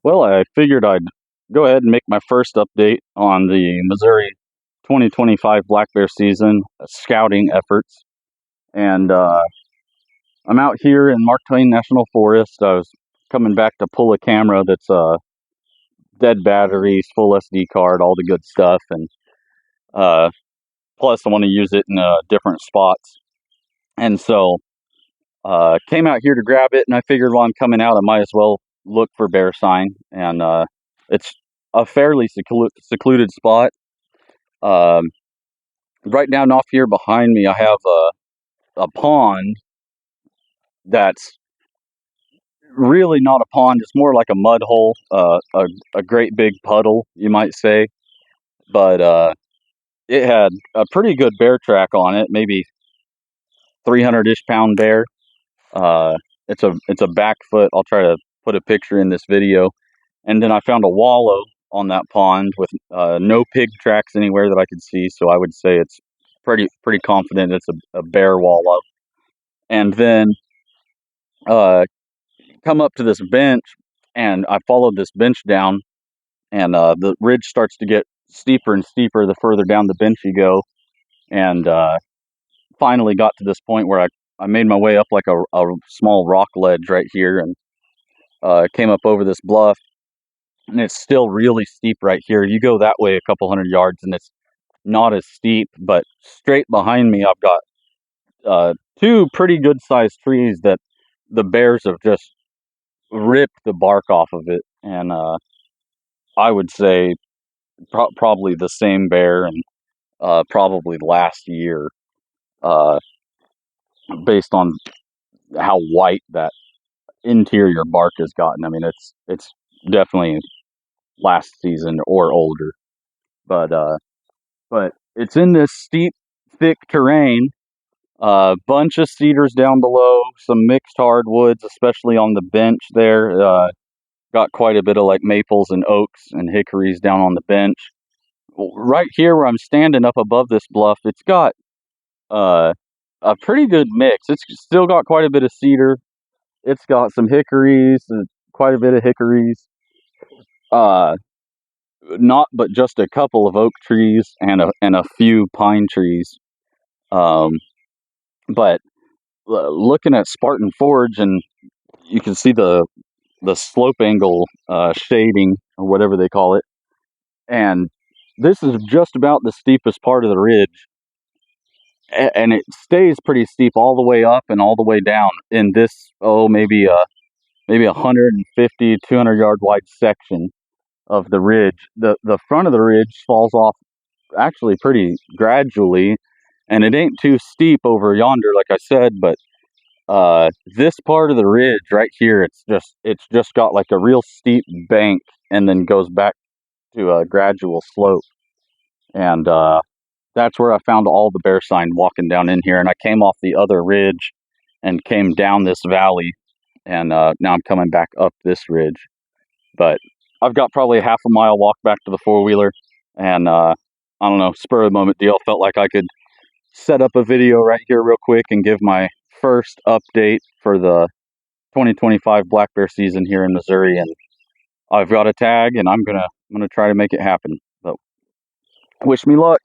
Well, I figured I'd go ahead and make my first update on the Missouri 2025 black bear season scouting efforts. And I'm out here in Twain National Forest. I was coming back to pull a camera that's dead batteries, full SD card, all the good stuff. And uh, plus, I want to use it in different spots. And so came out here to grab it, and I figured while I'm coming out, I might as well look for bear sign. And it's a fairly secluded spot. Um, right down off here behind me, I have a pond that's really not a pond. It's more like a mud hole, a great big puddle, you might say. But it had a pretty good bear track on it, maybe 300-ish pound bear. Uh, it's a back foot. I'll try to put a picture in this video. And then I found a wallow on that pond with no pig tracks anywhere that I could see. So I would say it's pretty confident it's a bear wallow. And then come up to this bench, and I followed this bench down, and the ridge starts to get steeper and steeper the further down the bench you go. And finally got to this point where I made my way up like a small rock ledge right here, and came up over this bluff. And it's still really steep right here. You go that way a couple hundred yards, and it's not as steep. But straight behind me, I've got two pretty good sized trees that the bears have just ripped the bark off of it. And I would say probably the same bear, and probably last year, uh, based on how white that interior bark has gotten. I mean, it's definitely last season or older. But it's in this steep, thick terrain. Bunch of cedars down below, some mixed hardwoods, especially on the bench there. Got quite a bit of like maples and oaks and hickories down on the bench. Right here where I'm standing up above this bluff, it's got uh, a pretty good mix. It's still got quite a bit of cedar. It's got some hickories, quite a bit of hickories. Uh, Not but just a couple of oak trees and a few pine trees. Um, but looking at Spartan Forge, and you can see the slope angle shading or whatever they call it, and this is just about the steepest part of the ridge, and it stays pretty steep all the way up and all the way down in this maybe 150 200 yard wide section of the ridge. The front of the ridge falls off actually pretty gradually, and it ain't too steep over yonder, like I said. But this part of the ridge right here, it's just got like a real steep bank, and then goes back to a gradual slope. And that's where I found all the bear sign walking down in here. And I came off the other ridge and came down this valley, and now I'm coming back up this ridge. But I've got probably a half a mile walk back to the four-wheeler, and I don't know, spur of the moment deal. Felt like I could set up a video right here real quick and give my first update for the 2025 black bear season here in Missouri. And I've got a tag, and I'm gonna try to make it happen. So wish me luck.